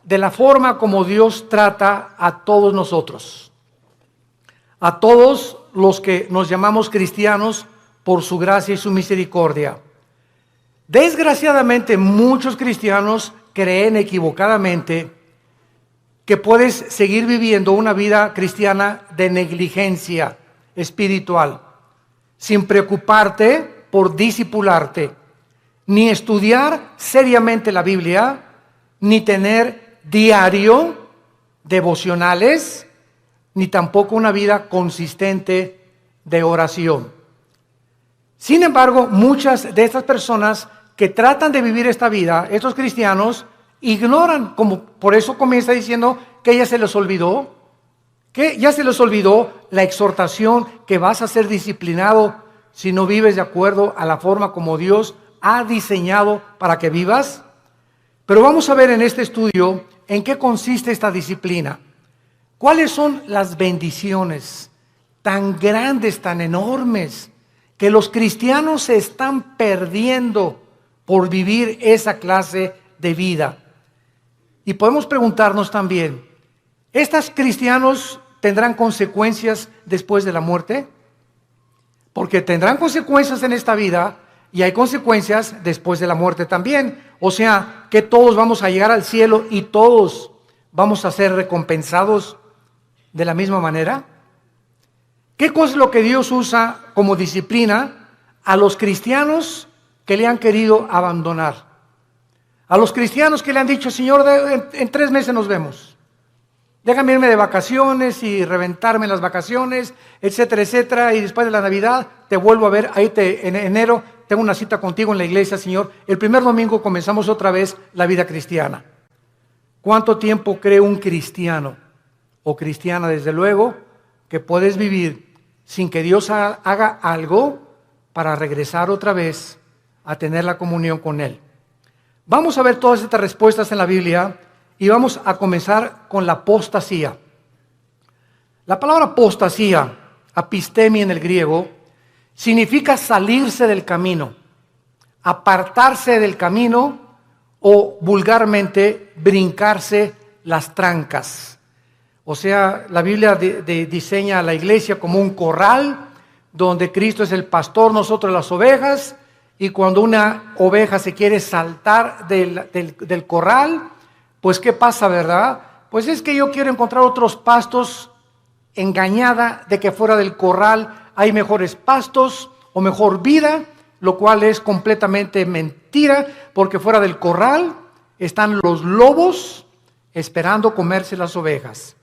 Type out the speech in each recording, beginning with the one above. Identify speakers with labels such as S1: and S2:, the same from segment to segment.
S1: de la forma como Dios trata a todos nosotros, a todos los que nos llamamos cristianos por su gracia y su misericordia. Desgraciadamente, muchos cristianos creen equivocadamente que puedes seguir viviendo una vida cristiana de negligencia espiritual, sin preocuparte por discipularte, ni estudiar seriamente la Biblia, ni tener diario devocionales, ni tampoco una vida consistente de oración. Sin embargo, muchas de estas personas que tratan de vivir esta vida, estos cristianos, ignoran, como por eso comienza diciendo que ya se les olvidó, la exhortación que vas a ser disciplinado si no vives de acuerdo a la forma como Dios ha diseñado para que vivas. Pero vamos a ver en este estudio en qué consiste esta disciplina. ¿Cuáles son las bendiciones tan grandes, tan enormes, que los cristianos se están perdiendo por vivir esa clase de vida? Y podemos preguntarnos también, ¿estos cristianos tendrán consecuencias después de la muerte? Porque tendrán consecuencias en esta vida y hay consecuencias después de la muerte también. O sea, que todos vamos a llegar al cielo y todos vamos a ser recompensados de la misma manera. ¿Qué cosa es lo que Dios usa como disciplina a los cristianos que le han querido abandonar? A los cristianos que le han dicho, Señor, en 3 meses nos vemos. Déjame irme de vacaciones y reventarme las vacaciones, etcétera, etcétera. Y después de la Navidad te vuelvo a ver, en enero tengo una cita contigo en la iglesia, Señor. El primer domingo comenzamos otra vez la vida cristiana. ¿Cuánto tiempo cree un cristiano o cristiana, desde luego, que puedes vivir sin que Dios haga algo para regresar otra vez a tener la comunión con Él? Vamos a ver todas estas respuestas en la Biblia y vamos a comenzar con la apostasía. La palabra apostasía, apistemi en el griego, significa salirse del camino, apartarse del camino o vulgarmente brincarse las trancas. O sea, la Biblia diseña a la iglesia como un corral donde Cristo es el pastor, nosotros las ovejas. Y cuando una oveja se quiere saltar del corral, pues ¿qué pasa, verdad? Pues es que yo quiero encontrar otros pastos, engañada de que fuera del corral hay mejores pastos o mejor vida, lo cual es completamente mentira, porque fuera del corral están los lobos esperando comerse las ovejas.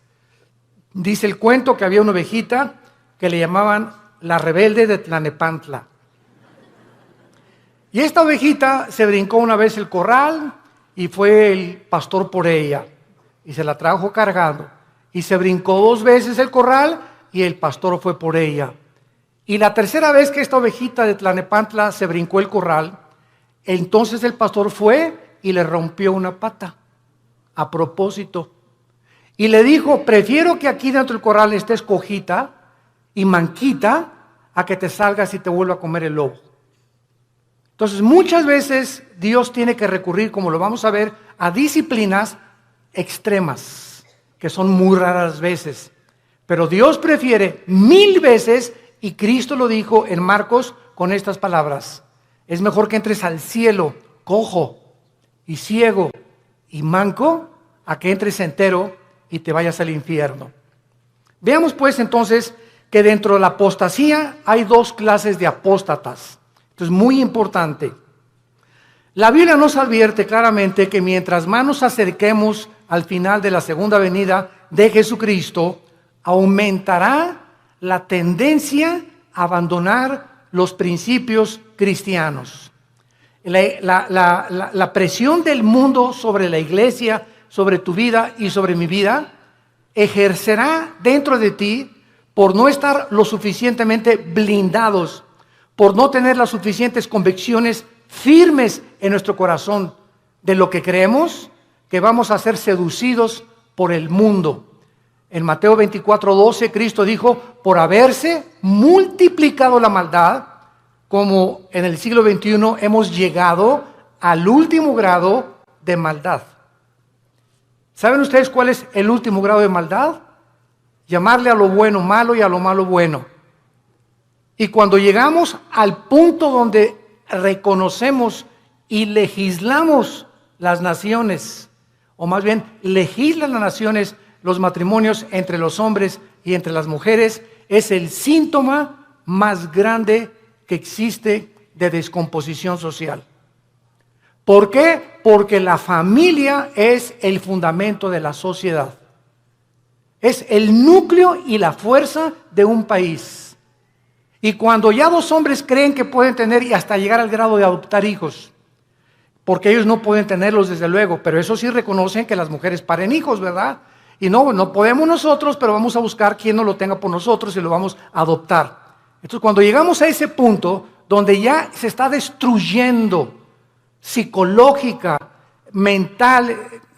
S1: Dice el cuento que había una ovejita que le llamaban la rebelde de Tlanepantla. Y esta ovejita se brincó una vez el corral y fue el pastor por ella y se la trajo cargando. Y se brincó 2 veces el corral y el pastor fue por ella. Y la tercera vez que esta ovejita de Tlanepantla se brincó el corral, entonces el pastor fue y le rompió una pata a propósito. Y le dijo, prefiero que aquí dentro del corral estés cojita y manquita a que te salgas y te vuelva a comer el lobo. Entonces, muchas veces Dios tiene que recurrir, como lo vamos a ver, a disciplinas extremas, que son muy raras veces. Pero Dios prefiere 1000 veces, y Cristo lo dijo en Marcos con estas palabras: es mejor que entres al cielo cojo y ciego y manco, a que entres entero y te vayas al infierno. Veamos pues entonces que dentro de la apostasía hay 2 clases de apóstatas. Esto es muy importante. La Biblia nos advierte claramente que mientras más nos acerquemos al final de la segunda venida de Jesucristo, aumentará la tendencia a abandonar los principios cristianos. La presión del mundo sobre la iglesia, sobre tu vida y sobre mi vida, ejercerá dentro de ti por no estar lo suficientemente blindados, por no tener las suficientes convicciones firmes en nuestro corazón de lo que creemos, que vamos a ser seducidos por el mundo. En Mateo 24:12, Cristo dijo, por haberse multiplicado la maldad, como en el siglo XXI hemos llegado al último grado de maldad. ¿Saben ustedes cuál es el último grado de maldad? Llamarle a lo bueno malo y a lo malo bueno. Y cuando llegamos al punto donde reconocemos y legislamos las naciones, o más bien legislan las naciones los matrimonios entre los hombres y entre las mujeres, es el síntoma más grande que existe de descomposición social. ¿Por qué? Porque la familia es el fundamento de la sociedad. Es el núcleo y la fuerza de un país. Y cuando ya dos hombres creen que pueden tener y hasta llegar al grado de adoptar hijos, porque ellos no pueden tenerlos desde luego, pero eso sí reconocen que las mujeres paren hijos, ¿verdad? Y no podemos nosotros, pero vamos a buscar quien no lo tenga por nosotros y lo vamos a adoptar. Entonces cuando llegamos a ese punto donde ya se está destruyendo psicológica, mental,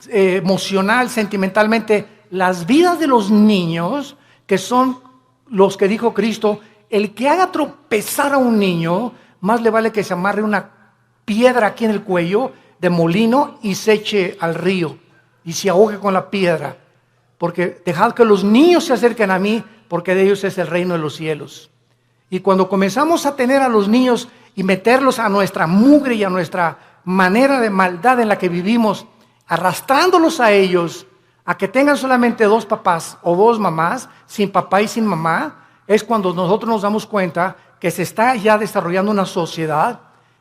S1: emocional, sentimentalmente, las vidas de los niños, que son los que dijo Cristo, el que haga tropezar a un niño, más le vale que se amarre una piedra aquí en el cuello de molino y se eche al río y se ahogue con la piedra, porque dejad que los niños se acerquen a mí, porque de ellos es el reino de los cielos. Y cuando comenzamos a tener a los niños y meterlos a nuestra mugre y a nuestra manera de maldad en la que vivimos, arrastrándolos a ellos, a que tengan solamente dos papás o dos mamás, sin papá y sin mamá, es cuando nosotros nos damos cuenta que se está ya desarrollando una sociedad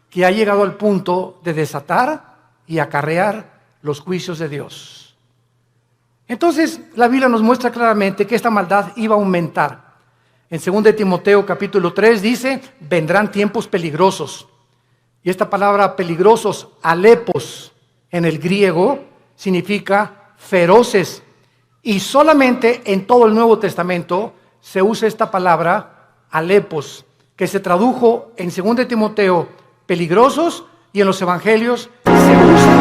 S1: que ha llegado al punto de desatar y acarrear los juicios de Dios. Entonces, la Biblia nos muestra claramente que esta maldad iba a aumentar. En 2 Timoteo capítulo 3 dice, vendrán tiempos peligrosos. Y esta palabra peligrosos, alepos, en el griego, significa feroces. Y solamente en todo el Nuevo Testamento se usa esta palabra, alepos, que se tradujo en 2 Timoteo, peligrosos, y en los evangelios se usa.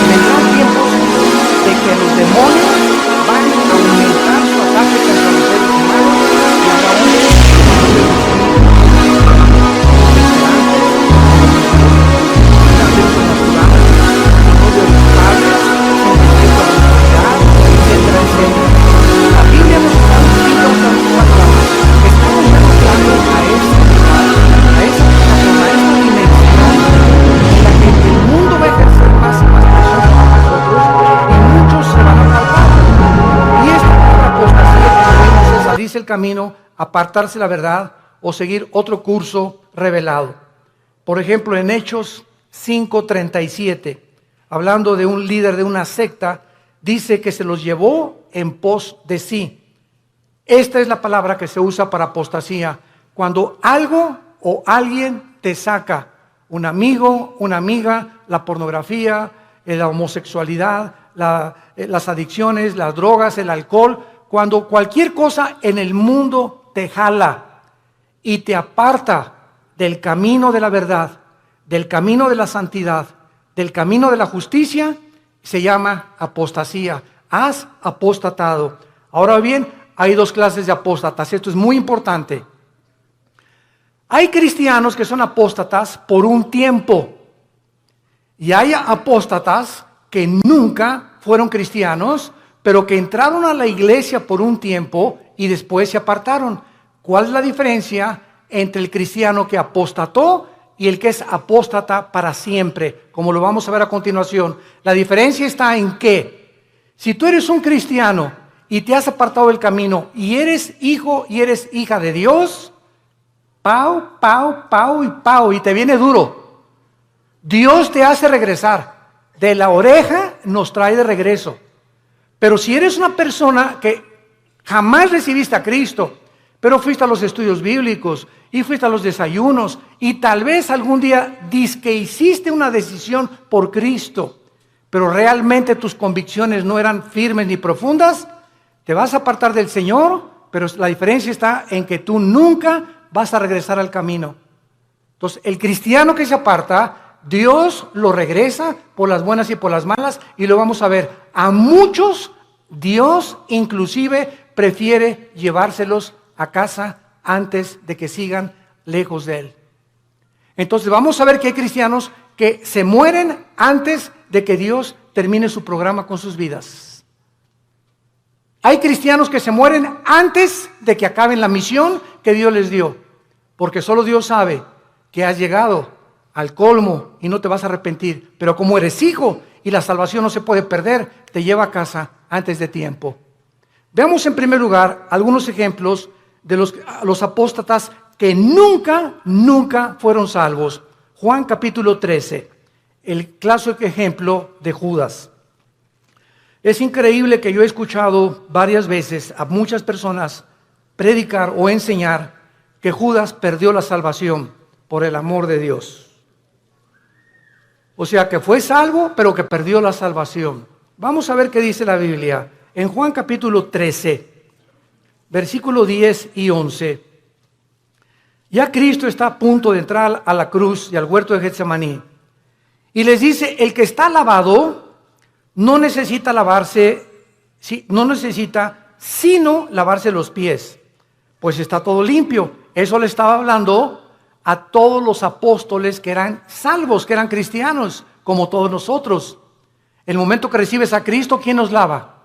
S1: Vendrán tiempos de que los demonios van a aumentar su ataque contra los seres humanos y habrá la Biblia nos está diciendo que estamos entrando a esta dimensión en la que el mundo va a ejercer más y más presión sobre nosotros y muchos se van a apartar. Y esta es la apostasía que vemos, es salirse el camino, apartarse la verdad o seguir otro curso revelado. Por ejemplo, en Hechos 5:37, hablando de un líder de una secta, dice que se los llevó en pos de sí. Esta es la palabra que se usa para apostasía. Cuando algo o alguien te saca, un amigo, una amiga, la pornografía, la homosexualidad, las adicciones, las drogas, el alcohol, cuando cualquier cosa en el mundo te jala y te aparta del camino de la verdad, del camino de la santidad, del camino de la justicia, se llama apostasía. Has apostatado. Ahora bien, hay dos clases de apóstatas. Esto es muy importante. Hay cristianos que son apóstatas por un tiempo. Y hay apóstatas que nunca fueron cristianos, pero que entraron a la iglesia por un tiempo y después se apartaron. ¿Cuál es la diferencia entre el cristiano que apostató y el que es apóstata para siempre? Como lo vamos a ver a continuación. La diferencia está en que si tú eres un cristiano y te has apartado del camino y eres hijo y eres hija de Dios, pau, pau, pau y pau, y te viene duro. Dios te hace regresar. De la oreja nos trae de regreso. Pero si eres una persona que jamás recibiste a Cristo, pero fuiste a los estudios bíblicos y fuiste a los desayunos y tal vez algún día que hiciste una decisión por Cristo, pero realmente tus convicciones no eran firmes ni profundas, te vas a apartar del Señor, pero la diferencia está en que tú nunca vas a regresar al camino. Entonces, el cristiano que se aparta, Dios lo regresa por las buenas y por las malas, y lo vamos a ver. A muchos Dios inclusive prefiere llevárselos a casa antes de que sigan lejos de Él. Entonces vamos a ver que hay cristianos que se mueren antes de que Dios termine su programa con sus vidas. Hay cristianos que se mueren antes de que acaben la misión que Dios les dio, porque solo Dios sabe que has llegado al colmo y no te vas a arrepentir, pero como eres hijo y la salvación no se puede perder, te lleva a casa antes de tiempo. Veamos en primer lugar algunos ejemplos de los apóstatas que nunca fueron salvos. Juan capítulo 13, el clásico ejemplo de Judas. Es increíble que yo he escuchado varias veces a muchas personas predicar o enseñar que Judas perdió la salvación por el amor de Dios. O sea, que fue salvo, pero que perdió la salvación. Vamos a ver qué dice la Biblia. En Juan capítulo 13, versículo 10 y 11. Ya Cristo está a punto de entrar a la cruz y al huerto de Getsemaní. Y les dice, el que está lavado no necesita lavarse, sino lavarse los pies, pues está todo limpio. Eso le estaba hablando a todos los apóstoles que eran salvos, que eran cristianos, como todos nosotros. El momento que recibes a Cristo, ¿quién nos lava?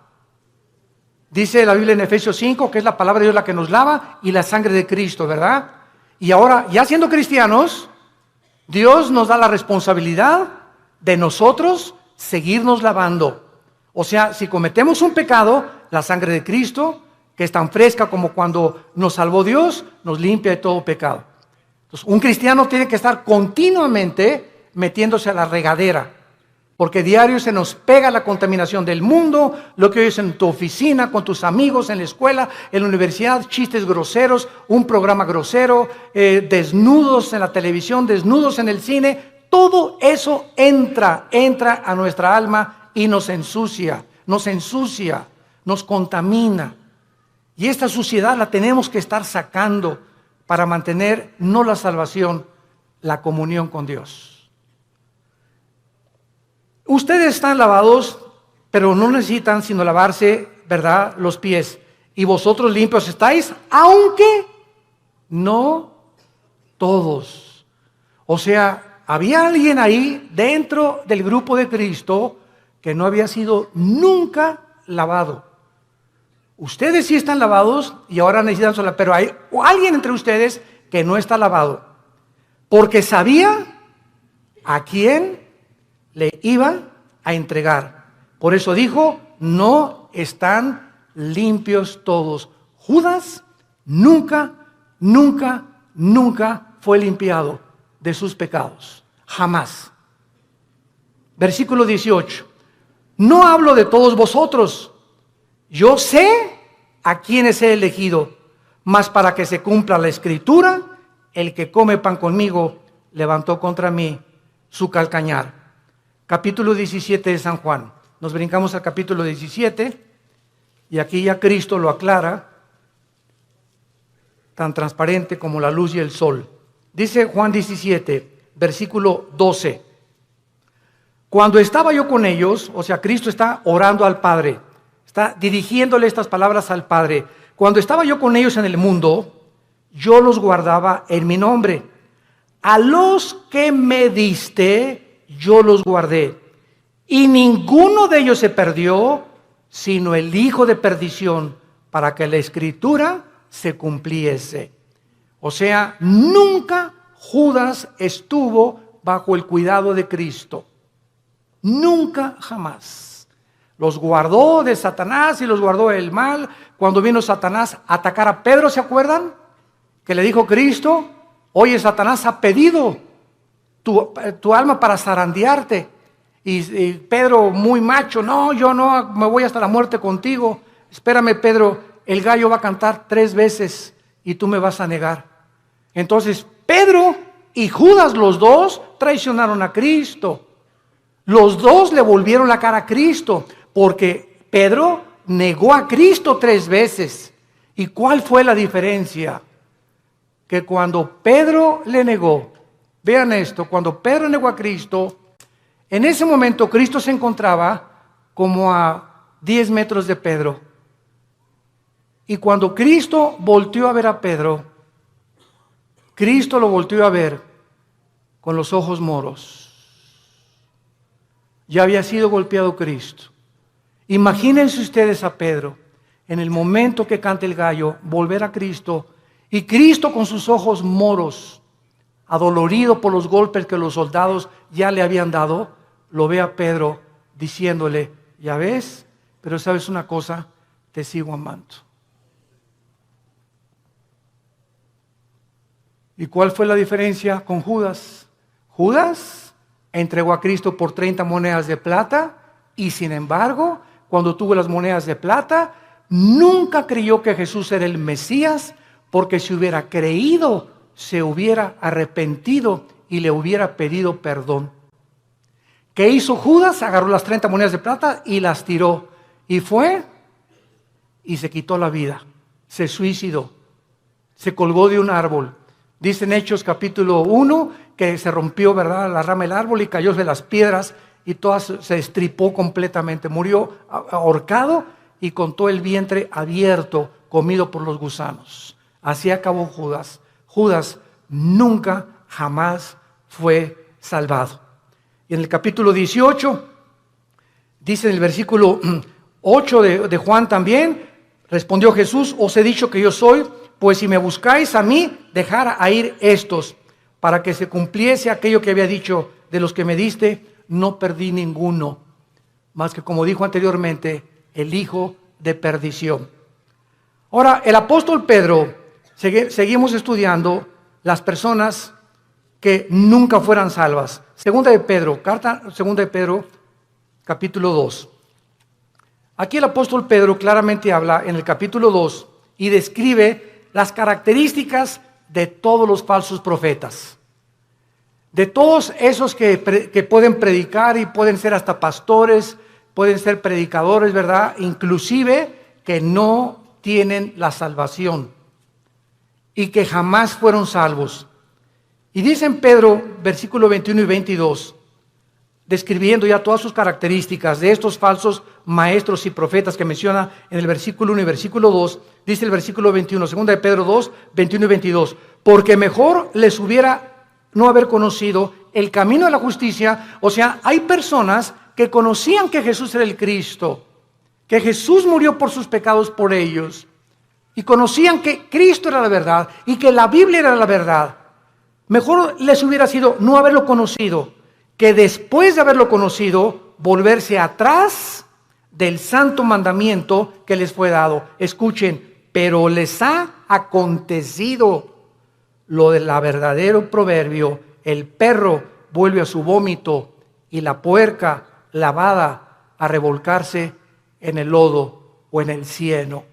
S1: Dice la Biblia en Efesios 5 que es la palabra de Dios la que nos lava y la sangre de Cristo, ¿verdad? Y ahora, ya siendo cristianos, Dios nos da la responsabilidad de nosotros seguirnos lavando. O sea, si cometemos un pecado, la sangre de Cristo, que es tan fresca como cuando nos salvó Dios, nos limpia de todo pecado. Entonces, un cristiano tiene que estar continuamente metiéndose a la regadera, porque diario se nos pega la contaminación del mundo, lo que oyes en tu oficina, con tus amigos, en la escuela, en la universidad, chistes groseros, un programa grosero, desnudos en la televisión, desnudos en el cine. Todo eso entra a nuestra alma y nos ensucia, nos contamina. Y esta suciedad la tenemos que estar sacando para mantener no la salvación, la comunión con Dios. Ustedes están lavados, pero no necesitan sino lavarse, ¿verdad?, los pies. Y vosotros limpios estáis, aunque no todos. O sea, había alguien ahí dentro del grupo de Cristo que no había sido nunca lavado. Ustedes sí están lavados y ahora necesitan sola, pero hay alguien entre ustedes que no está lavado, porque sabía a quién le iba a entregar. Por eso dijo, no están limpios todos. Judas nunca fue limpiado de sus pecados. Jamás. Versículo 18. No hablo de todos vosotros. Yo sé a quienes he elegido, mas para que se cumpla la escritura, el que come pan conmigo levantó contra mí su calcañar. Capítulo 17 de San Juan. Nos brincamos al capítulo 17 y aquí ya Cristo lo aclara, tan transparente como la luz y el sol. Dice Juan 17, versículo 12. Cuando estaba yo con ellos, o sea, Cristo está orando al Padre, está dirigiéndole estas palabras al Padre. Cuando estaba yo con ellos en el mundo, yo los guardaba en mi nombre. A los que me diste, yo los guardé, y ninguno de ellos se perdió, sino el hijo de perdición, para que la escritura se cumpliese. O sea, nunca Judas estuvo bajo el cuidado de Cristo. Nunca, jamás. Los guardó de Satanás y los guardó del mal. Cuando vino Satanás a atacar a Pedro, ¿se acuerdan? Que le dijo Cristo, oye, Satanás ha pedido tu alma para zarandearte. Y Pedro, muy macho, no, yo no, me voy hasta la muerte contigo. Espérame, Pedro, el gallo va a cantar 3 veces y tú me vas a negar. Entonces, Pedro y Judas, los dos, traicionaron a Cristo. Los dos le volvieron la cara a Cristo, porque Pedro negó a Cristo 3 veces. ¿Y cuál fue la diferencia? Que cuando Pedro le negó, vean esto, cuando Pedro negó a Cristo, en ese momento Cristo se encontraba como a 10 metros de Pedro. Y cuando Cristo volteó a ver a Pedro, Cristo lo volteó a ver con los ojos moros. Ya había sido golpeado Cristo. Imagínense ustedes a Pedro, en el momento que cante el gallo, volver a Cristo, y Cristo con sus ojos moros, adolorido por los golpes que los soldados ya le habían dado, lo ve a Pedro diciéndole, ya ves, pero sabes una cosa, te sigo amando. ¿Y cuál fue la diferencia con Judas? Judas entregó a Cristo por 30 monedas de plata y sin embargo, cuando tuvo las monedas de plata, nunca creyó que Jesús era el Mesías, porque si hubiera creído, se hubiera arrepentido y le hubiera pedido perdón. ¿Qué hizo Judas? Agarró las 30 monedas de plata y las tiró. Y fue y se quitó la vida. Se suicidó. Se colgó de un árbol. Dice en Hechos capítulo 1 que se rompió, ¿verdad?, la rama del árbol y cayó de las piedras y todas se estripó completamente. Murió ahorcado y con todo el vientre abierto, comido por los gusanos. Así acabó Judas. Judas nunca, jamás fue salvado. Y en el capítulo 18, dice en el versículo 8 de Juan también, respondió Jesús, os he dicho que yo soy, pues si me buscáis a mí, dejad a ir estos, para que se cumpliese aquello que había dicho, de los que me diste, no perdí ninguno, más que como dijo anteriormente, el hijo de perdición. Ahora, el apóstol Pedro, seguimos estudiando las personas que nunca fueran salvas. Segunda de Pedro, capítulo 2. Aquí el apóstol Pedro claramente habla en el capítulo 2 y describe las características de todos los falsos profetas. De todos esos que pueden predicar y pueden ser hasta pastores, pueden ser predicadores, ¿verdad? Inclusive que no tienen la salvación y que jamás fueron salvos. Y dice en Pedro, versículo 21 y 22, describiendo ya todas sus características de estos falsos maestros y profetas que menciona en el versículo 1 y versículo 2, dice el versículo 21, segunda de Pedro 2, 21 y 22, porque mejor les hubiera no haber conocido el camino de la justicia. O sea, hay personas que conocían que Jesús era el Cristo, que Jesús murió por sus pecados por ellos, y conocían que Cristo era la verdad y que la Biblia era la verdad. Mejor les hubiera sido no haberlo conocido, que después de haberlo conocido, volverse atrás del santo mandamiento que les fue dado. Escuchen, pero les ha acontecido lo del verdadero proverbio, el perro vuelve a su vómito y la puerca lavada a revolcarse en el lodo o en el cieno.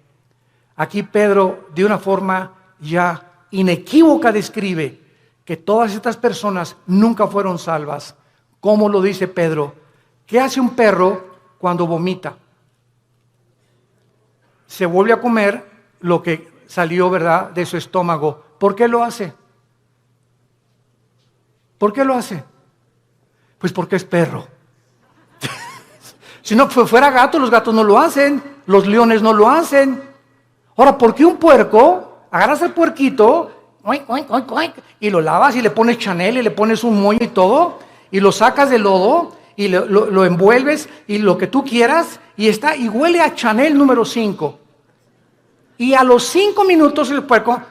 S1: Aquí Pedro, de una forma ya inequívoca, describe que todas estas personas nunca fueron salvas. ¿Cómo lo dice Pedro? ¿Qué hace un perro cuando vomita? Se vuelve a comer lo que salió, ¿verdad?, de su estómago. ¿Por qué lo hace? ¿Por qué lo hace? Pues porque es perro. Si no fuera gato, los gatos no lo hacen, los leones no lo hacen. Ahora, ¿por qué un puerco? Agarras al puerquito y lo lavas y le pones Chanel y le pones un moño y todo, y lo sacas del lodo y lo envuelves y lo que tú quieras, y está y huele a Chanel número 5. Y a los 5 minutos el puerco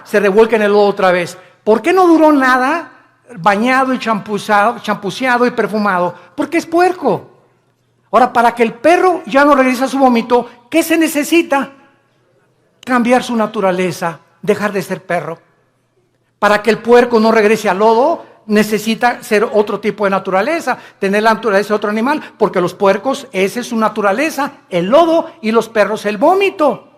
S1: se revuelca en el lodo otra vez. ¿Por qué no duró nada bañado y champuceado y perfumado? Porque es puerco. Ahora, para que el perro ya no regrese a su vómito, ¿qué se necesita? Cambiar su naturaleza, dejar de ser perro. Para que el puerco no regrese al lodo, necesita ser otro tipo de naturaleza, tener la naturaleza de otro animal, porque los puercos, esa es su naturaleza, el lodo, y los perros el vómito.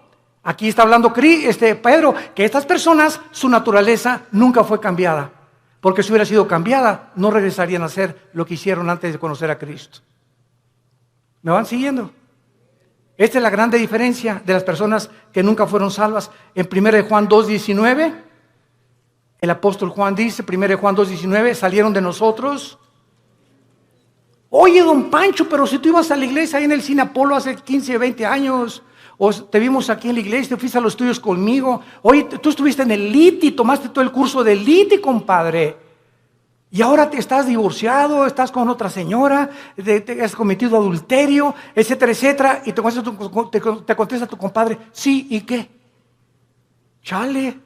S1: Aquí está hablando Pedro, que estas personas, su naturaleza nunca fue cambiada, porque si hubiera sido cambiada, no regresarían a ser lo que hicieron antes de conocer a Cristo. ¿Me van siguiendo? Esta es la grande diferencia de las personas que nunca fueron salvas. En 1 Juan 2:19, el apóstol Juan dice, 1 Juan 2:19, salieron de nosotros Oye, don Pancho, pero si tú ibas a la iglesia ahí en el Cine Apolo hace 15, 20 años, o te vimos aquí en la iglesia, te fuiste a los estudios conmigo. Oye, tú estuviste en el LITI, tomaste todo el curso del LITI, compadre. Y ahora te estás divorciado, estás con otra señora, te has cometido adulterio, etcétera, etcétera. Y te contesta tu compadre, sí, ¿y qué? Chale.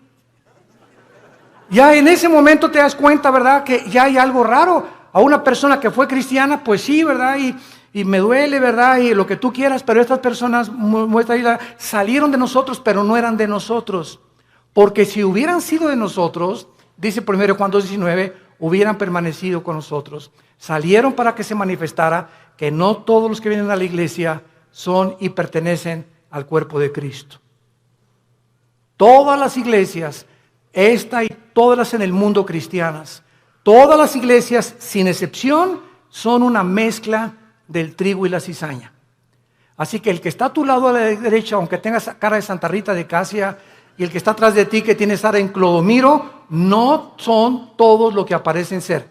S1: Ya en ese momento te das cuenta, ¿verdad? Que ya hay algo raro. A una persona que fue cristiana, pues sí, ¿verdad? Y me duele, ¿verdad? Y lo que tú quieras, pero estas personas salieron de nosotros, pero no eran de nosotros. Porque si hubieran sido de nosotros, dice 1 Juan 2:19, hubieran permanecido con nosotros. Salieron para que se manifestara que no todos los que vienen a la iglesia son y pertenecen al cuerpo de Cristo. Todas las iglesias, esta y todas las en el mundo cristianas, todas las iglesias, sin excepción, son una mezcla del trigo y la cizaña. Así que el que está a tu lado a la derecha, aunque tengas cara de Santa Rita de Casia, y el que está atrás de ti, que tiene cara en Clodomiro, no son todos lo que aparecen ser.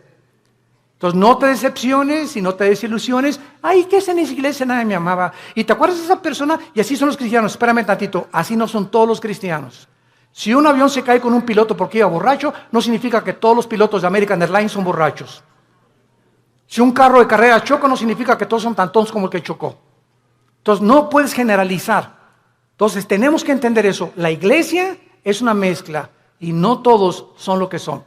S1: Entonces no te decepciones y no te desilusiones. Ay, ¿qué es en esa iglesia? Nadie me amaba. ¿Y te acuerdas de esa persona? Y así son los cristianos. Espérame tantito, así no son todos los cristianos. Si un avión se cae con un piloto porque iba borracho, no significa que todos los pilotos de American Airlines son borrachos. Si un carro de carrera choca, no significa que todos son tan tontos como el que chocó. Entonces no puedes generalizar. Entonces tenemos que entender eso. La iglesia es una mezcla y no todos son lo que son.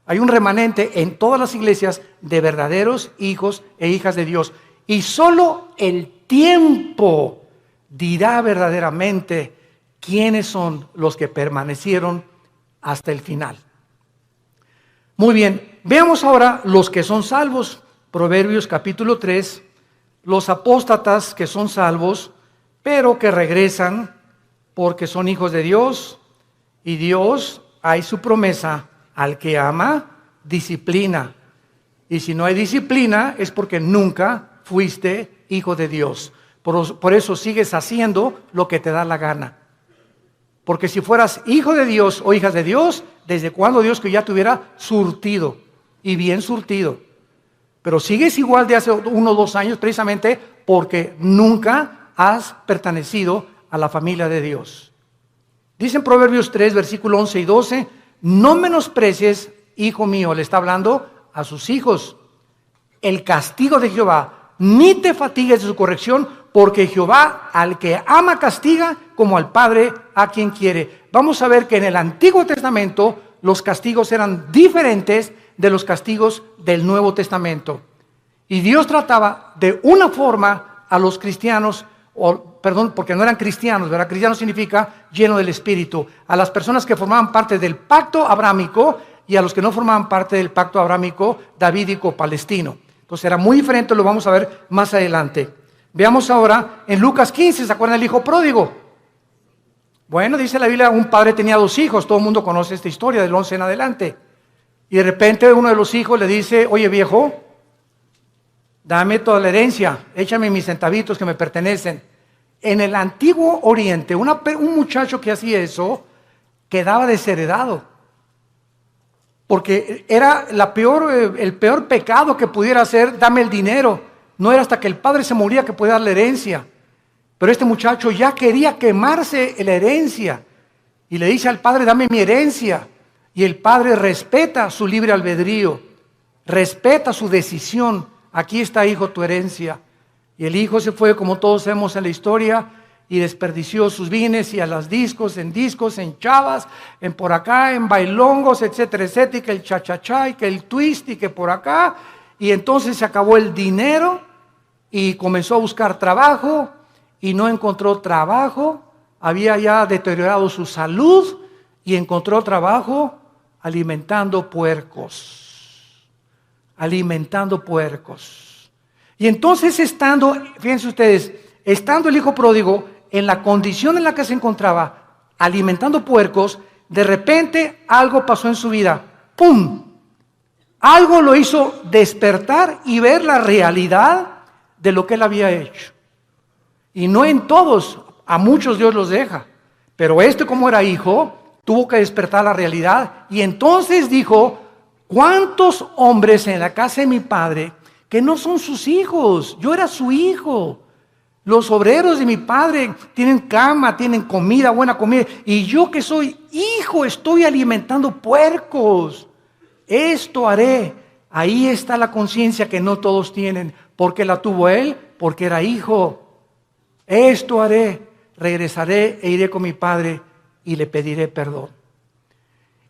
S1: Hay un remanente en todas las iglesias de verdaderos hijos e hijas de Dios. Y solo el tiempo dirá verdaderamente quiénes son los que permanecieron hasta el final. Muy bien, veamos ahora los que son salvos. Proverbios capítulo 3, los apóstatas que son salvos, pero que regresan porque son hijos de Dios, y Dios, hay su promesa, al que ama, disciplina. Y si no hay disciplina es porque nunca fuiste hijo de Dios. Por eso sigues haciendo lo que te da la gana. Porque si fueras hijo de Dios o hija de Dios, ¿desde cuándo Dios que ya te hubiera surtido? Y bien surtido. Pero sigues igual de hace 1 o 2 años precisamente porque nunca has pertenecido a la familia de Dios. Dice en Proverbios 3, versículo 11 y 12, no menosprecies, hijo mío, le está hablando a sus hijos, el castigo de Jehová, ni te fatigues de su corrección, porque Jehová al que ama castiga como al padre a quien quiere. Vamos a ver que en el Antiguo Testamento los castigos eran diferentes de los castigos del Nuevo Testamento. Y Dios trataba de una forma a los cristianos, porque no eran cristianos, ¿verdad? Cristiano significa lleno del Espíritu. A las personas que formaban parte del pacto abrámico y a los que no formaban parte del pacto abrámico davídico-palestino. Entonces era muy diferente, lo vamos a ver más adelante. Veamos ahora en Lucas 15, ¿se acuerdan del hijo pródigo? Bueno, dice la Biblia, un padre tenía 2 hijos, todo el mundo conoce esta historia del 11 en adelante. Y de repente uno de los hijos le dice, oye viejo, dame toda la herencia, échame mis centavitos que me pertenecen. En el antiguo Oriente, un muchacho que hacía eso quedaba desheredado. Porque era el peor pecado que pudiera hacer, dame el dinero. No era hasta que el padre se moría que podía dar la herencia. Pero este muchacho ya quería quemarse la herencia. Y le dice al padre, dame mi herencia. Y el padre respeta su libre albedrío, respeta su decisión. Aquí está, hijo, tu herencia. Y el hijo se fue, como todos sabemos en la historia, y desperdició sus bienes y a las discos, en chavas, en por acá, en bailongos, etcétera, etcétera, y que el cha-cha-cha, y que el twist, y que por acá. Y entonces se acabó el dinero y comenzó a buscar trabajo y no encontró trabajo. Había ya deteriorado su salud y encontró trabajo alimentando puercos. Alimentando puercos. Y entonces fíjense ustedes, estando el hijo pródigo en la condición en la que se encontraba, alimentando puercos, de repente algo pasó en su vida. ¡Pum! Algo lo hizo despertar y ver la realidad de lo que él había hecho. Y no en todos, a muchos Dios los deja. Pero como era hijo, tuvo que despertar la realidad. Y entonces dijo, ¿cuántos hombres en la casa de mi padre que no son sus hijos. Yo era su hijo. Los obreros de mi padre tienen cama, tienen comida, buena comida. Y yo que soy hijo estoy alimentando puercos. Esto haré. Ahí está la conciencia que no todos tienen. ¿Por qué la tuvo él? Porque era hijo. Esto haré. Regresaré e iré con mi padre y le pediré perdón.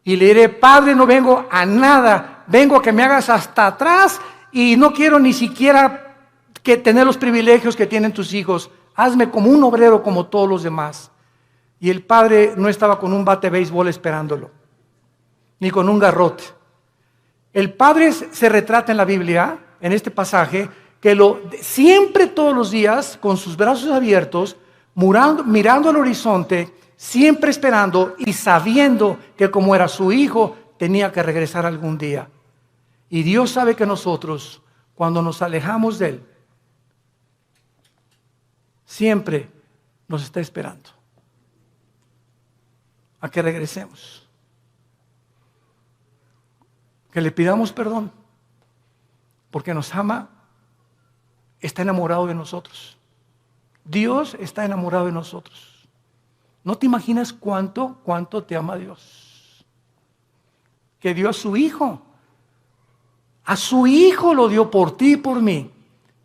S1: Y le diré, Padre, no vengo a nada. Vengo a que me hagas hasta atrás y no quiero ni siquiera que tener los privilegios que tienen tus hijos. Hazme como un obrero como todos los demás. Y el padre no estaba con un bate de béisbol esperándolo, ni con un garrote. El padre se retrata en la Biblia, en este pasaje, que siempre todos los días, con sus brazos abiertos, mirando al horizonte, siempre esperando y sabiendo que como era su hijo, tenía que regresar algún día. Y Dios sabe que nosotros, cuando nos alejamos de Él, siempre nos está esperando a que regresemos, que le pidamos perdón, porque nos ama, está enamorado de nosotros. Dios está enamorado de nosotros. No te imaginas cuánto te ama Dios, que dio a su hijo. A su hijo lo dio por ti y por mí,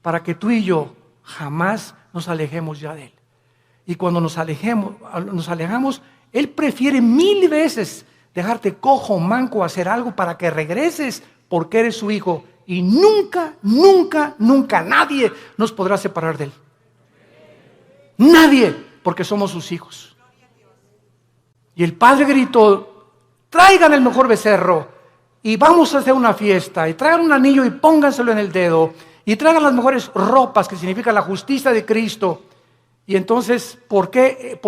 S1: para que tú y yo jamás nos alejemos ya de Él. Y cuando nos alejamos, Él prefiere 1000 veces dejarte cojo, manco, hacer algo para que regreses, porque eres su hijo. Y nunca, nunca, nunca nadie nos podrá separar de Él. Nadie, porque somos sus hijos. Y el padre gritó, traigan el mejor becerro y vamos a hacer una fiesta, y traigan un anillo y pónganselo en el dedo, y traigan las mejores ropas, que significa la justicia de Cristo. Y entonces, ¿por qué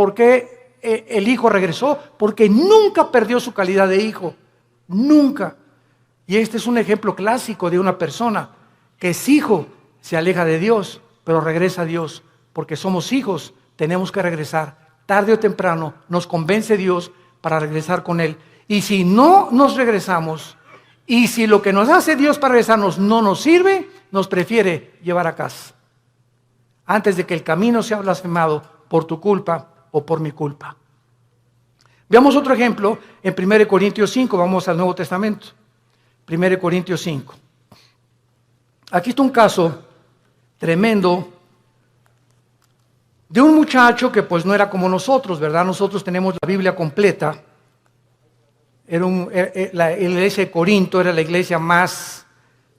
S1: el hijo regresó? Porque nunca perdió su calidad de hijo, nunca. Y este es un ejemplo clásico de una persona que es hijo, se aleja de Dios, pero regresa a Dios, porque somos hijos, tenemos que regresar, tarde o temprano nos convence Dios para regresar con Él. Y si no nos regresamos, y si lo que nos hace Dios para regresarnos no nos sirve, nos prefiere llevar a casa, antes de que el camino sea blasfemado por tu culpa o por mi culpa. Veamos otro ejemplo en 1 Corintios 5, vamos al Nuevo Testamento. 1 Corintios 5. Aquí está un caso tremendo de un muchacho que pues no era como nosotros, ¿verdad? Nosotros tenemos la Biblia completa. La iglesia de Corinto era la iglesia más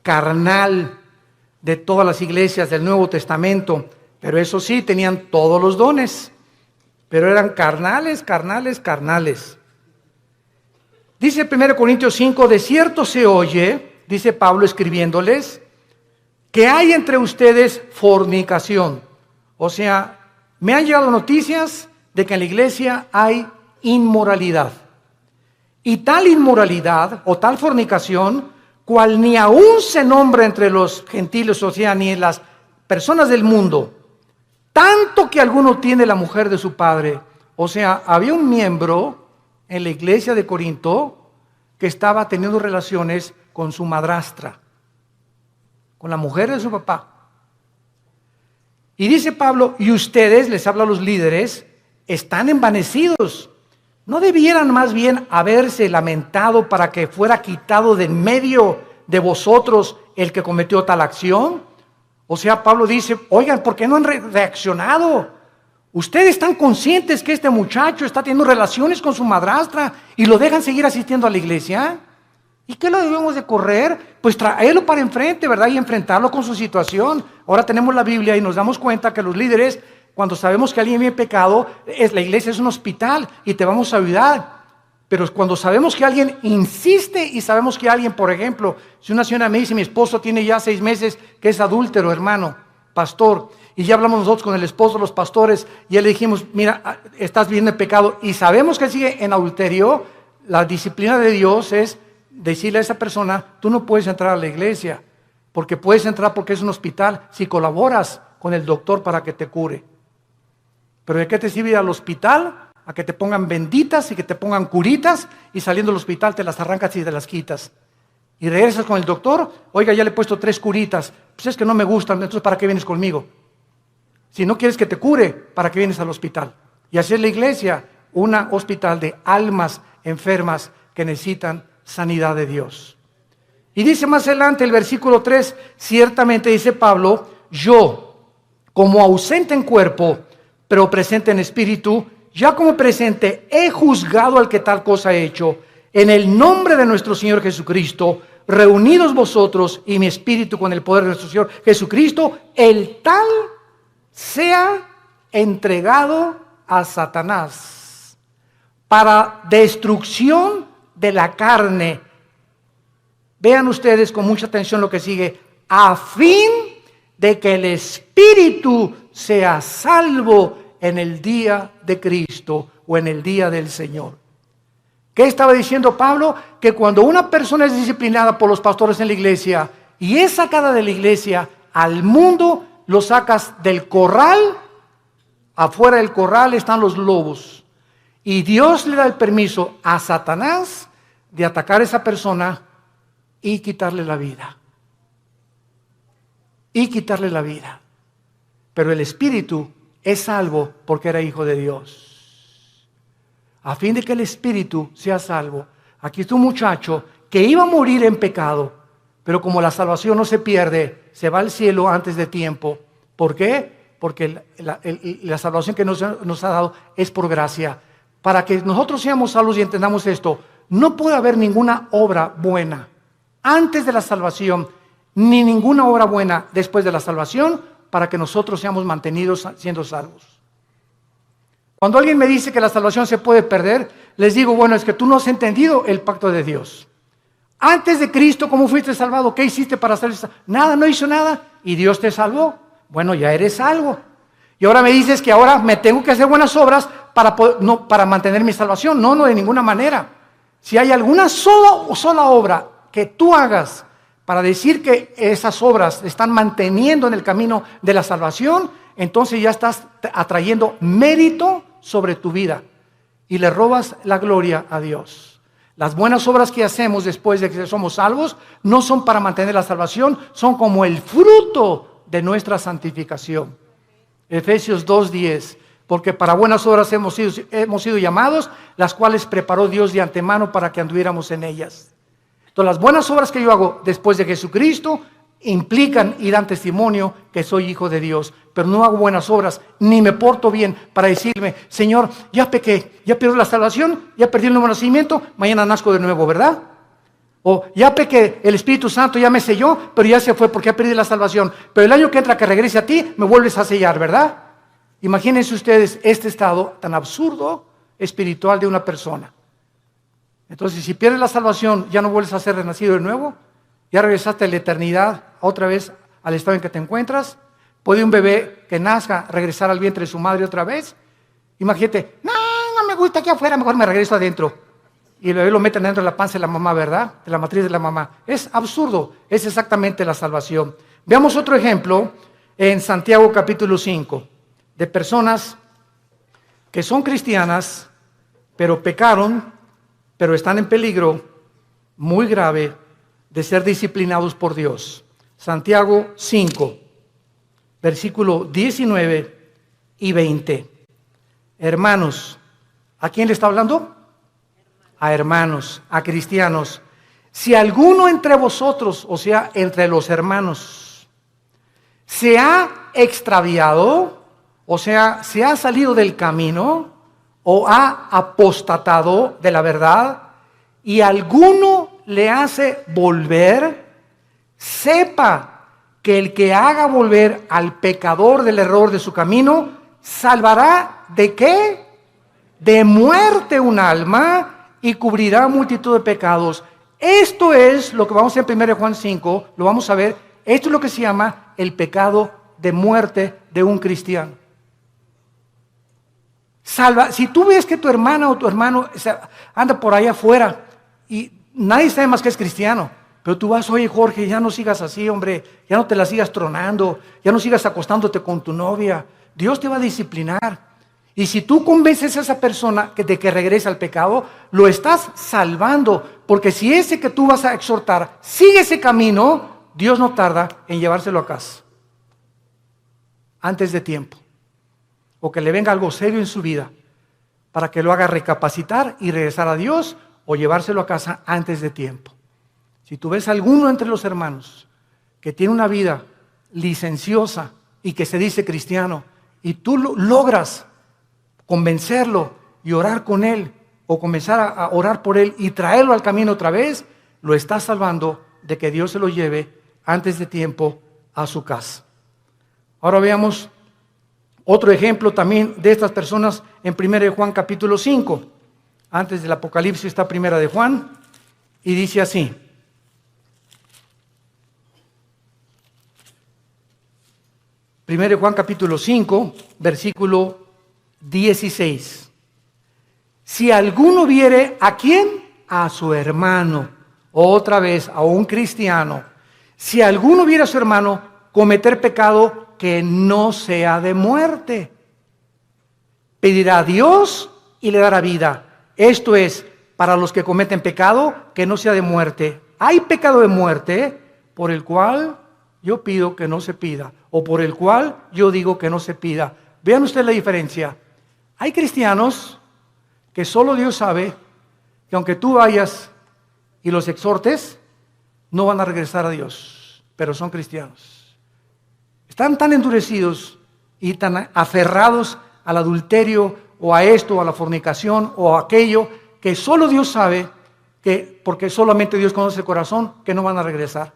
S1: carnal de todas las iglesias del Nuevo Testamento, pero eso sí, tenían todos los dones, pero eran carnales. Dice 1 Corintios 5, de cierto se oye, dice Pablo escribiéndoles, que hay entre ustedes fornicación. O sea, me han llegado noticias de que en la iglesia hay inmoralidad. Y tal inmoralidad o tal fornicación, cual ni aún se nombra entre los gentiles, o sea, ni en las personas del mundo, tanto que alguno tiene la mujer de su padre. O sea, había un miembro en la iglesia de Corinto que estaba teniendo relaciones con su madrastra, con la mujer de su papá. Y dice Pablo, y ustedes, les habla a los líderes, están envanecidos. ¿No debieran más bien haberse lamentado para que fuera quitado de en medio de vosotros el que cometió tal acción? O sea, Pablo dice, oigan, ¿por qué no han reaccionado? Ustedes están conscientes que este muchacho está teniendo relaciones con su madrastra y lo dejan seguir asistiendo a la iglesia. ¿Y qué lo debemos de correr? Pues traerlo para enfrente, ¿verdad? Y enfrentarlo con su situación. Ahora tenemos la Biblia y nos damos cuenta que los líderes, cuando sabemos que alguien vive pecado, la iglesia es un hospital y te vamos a ayudar. Pero cuando sabemos que alguien insiste y sabemos que alguien, por ejemplo, si una señora me dice, mi esposo tiene ya 6 meses que es adúltero, hermano, pastor, y ya hablamos nosotros con el esposo, los pastores, y ya le dijimos, mira, estás viviendo en pecado, y sabemos que sigue en adulterio, la disciplina de Dios es decirle a esa persona, tú no puedes entrar a la iglesia, porque puedes entrar porque es un hospital, si colaboras con el doctor para que te cure. Pero ¿de qué te sirve ir al hospital? A que te pongan benditas y que te pongan curitas y saliendo del hospital te las arrancas y te las quitas. Y regresas con el doctor, oiga, ya le he puesto 3 curitas, pues es que no me gustan, entonces ¿para qué vienes conmigo? Si no quieres que te cure, ¿para qué vienes al hospital? Y así es la iglesia, un hospital de almas enfermas que necesitan sanidad de Dios. Y dice más adelante el versículo 3, ciertamente dice Pablo, yo, como ausente en cuerpo, pero presente en espíritu, ya como presente he juzgado al que tal cosa ha hecho, en el nombre de nuestro Señor Jesucristo, reunidos vosotros y mi espíritu con el poder de nuestro Señor Jesucristo, el tal sea entregado a Satanás para destrucción de la carne. Vean ustedes con mucha atención lo que sigue, a fin de que el espíritu sea salvo en el día de Cristo o en el día del Señor. ¿Qué estaba diciendo Pablo? Que cuando una persona es disciplinada por los pastores en la iglesia y es sacada de la iglesia al mundo, lo sacas del corral. Afuera del corral están los lobos. Y Dios le da el permiso a Satanás de atacar a esa persona y quitarle la vida. Y quitarle la vida. Pero el espíritu es salvo porque era hijo de Dios. A fin de que el espíritu sea salvo. Aquí está un muchacho que iba a morir en pecado, pero como la salvación no se pierde, se va al cielo antes de tiempo. ¿Por qué? Porque la salvación que nos ha dado es por gracia. Para que nosotros seamos salvos y entendamos esto, no puede haber ninguna obra buena antes de la salvación, ni ninguna obra buena después de la salvación, para que nosotros seamos mantenidos siendo salvos. Cuando alguien me dice que la salvación se puede perder, les digo, bueno, es que tú no has entendido el pacto de Dios. Antes de Cristo, ¿cómo fuiste salvado? ¿Qué hiciste para ser salvo? Nada, no hizo nada. ¿Y Dios te salvó? Bueno, ya eres salvo. Y ahora me dices que ahora me tengo que hacer buenas obras para mantener mi salvación. No, de ninguna manera. Si hay alguna sola obra que tú hagas para decir que esas obras están manteniendo en el camino de la salvación, entonces ya estás atrayendo mérito sobre tu vida y le robas la gloria a Dios. Las buenas obras que hacemos después de que somos salvos no son para mantener la salvación, son como el fruto de nuestra santificación. Efesios 2:10, porque para buenas obras hemos sido llamados, las cuales preparó Dios de antemano para que anduviéramos en ellas. Entonces las buenas obras que yo hago después de Jesucristo implican y dan testimonio que soy hijo de Dios, pero no hago buenas obras, ni me porto bien para decirme, Señor, ya pequé, ya perdí la salvación, ya perdí el nuevo nacimiento, mañana nazco de nuevo, ¿verdad? O ya pequé, el Espíritu Santo ya me selló, pero ya se fue porque ya perdí la salvación, pero el año que entra que regrese a ti, me vuelves a sellar, ¿verdad? Imagínense ustedes este estado tan absurdo espiritual de una persona. Entonces, si pierdes la salvación, ya no vuelves a ser renacido de nuevo, ya regresaste a la eternidad, otra vez al estado en que te encuentras. ¿Puede un bebé que nazca regresar al vientre de su madre otra vez? Imagínate, no me gusta aquí afuera, mejor me regreso adentro. Y el bebé lo meten dentro de la panza de la mamá, ¿verdad? De la matriz de la mamá. Es absurdo, es exactamente la salvación. Veamos otro ejemplo en Santiago capítulo 5, de personas que son cristianas, pero pecaron, pero están en peligro muy grave de ser disciplinados por Dios. Santiago 5, versículo 19 y 20. Hermanos, ¿a quién le está hablando? A hermanos, a cristianos. Si alguno entre vosotros, o sea, entre los hermanos, se ha extraviado, o sea, se ha salido del camino, o ha apostatado de la verdad, y alguno le hace volver, sepa que el que haga volver al pecador del error de su camino, salvará ¿de qué? De muerte un alma y cubrirá multitud de pecados. Esto es lo que vamos a ver en 1 Juan 5, lo vamos a ver, esto es lo que se llama el pecado de muerte de un cristiano. Si tú ves que tu hermana o tu hermano anda por ahí afuera y nadie sabe más que es cristiano, pero tú vas, oye Jorge, ya no sigas así, hombre, ya no te la sigas tronando, ya no sigas acostándote con tu novia, Dios te va a disciplinar. Y si tú convences a esa persona de que regrese al pecado, lo estás salvando. Porque si ese que tú vas a exhortar sigue ese camino, Dios no tarda en llevárselo a casa antes de tiempo. O que le venga algo serio en su vida para que lo haga recapacitar y regresar a Dios, o llevárselo a casa antes de tiempo. Si tú ves a alguno entre los hermanos que tiene una vida licenciosa y que se dice cristiano, y tú logras convencerlo y orar con él, o comenzar a orar por él y traerlo al camino otra vez, lo estás salvando de que Dios se lo lleve antes de tiempo a su casa. Ahora veamos otro ejemplo también de estas personas en 1 de Juan capítulo 5. Antes del Apocalipsis está 1 de Juan y dice así. 1 de Juan capítulo 5, versículo 16. Si alguno viere, ¿a quién? A su hermano, otra vez a un cristiano. Si alguno viere a su hermano cometer pecado que no sea de muerte, pedirá a Dios y le dará vida. Esto es, para los que cometen pecado que no sea de muerte. Hay pecado de muerte por el cual yo pido que no se pida, o por el cual yo digo que no se pida. Vean ustedes la diferencia. Hay cristianos que solo Dios sabe que aunque tú vayas y los exhortes, no van a regresar a Dios, pero son cristianos. Están tan endurecidos y tan aferrados al adulterio o a esto, o a la fornicación o a aquello, que solo Dios sabe, que porque solamente Dios conoce el corazón, que no van a regresar.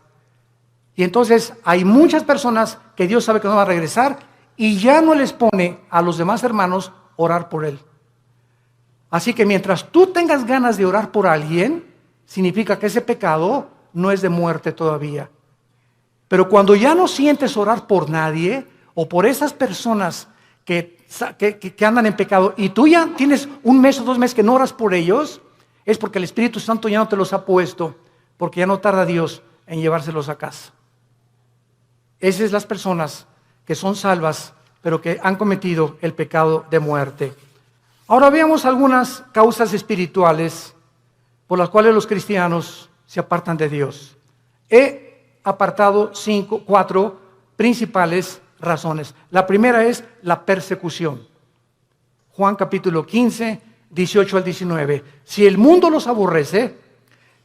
S1: Y entonces hay muchas personas que Dios sabe que no van a regresar y ya no les pone a los demás hermanos orar por él. Así que mientras tú tengas ganas de orar por alguien, significa que ese pecado no es de muerte todavía. Pero cuando ya no sientes orar por nadie o por esas personas que andan en pecado y tú ya tienes un mes o 2 meses que no oras por ellos, es porque el Espíritu Santo ya no te los ha puesto, porque ya no tarda Dios en llevárselos a casa. Esas son las personas que son salvas, pero que han cometido el pecado de muerte. Ahora veamos algunas causas espirituales por las cuales los cristianos se apartan de Dios. He apartado 4 principales razones. La primera es la persecución. Juan capítulo 15, 18 al 19. Si el mundo los aborrece,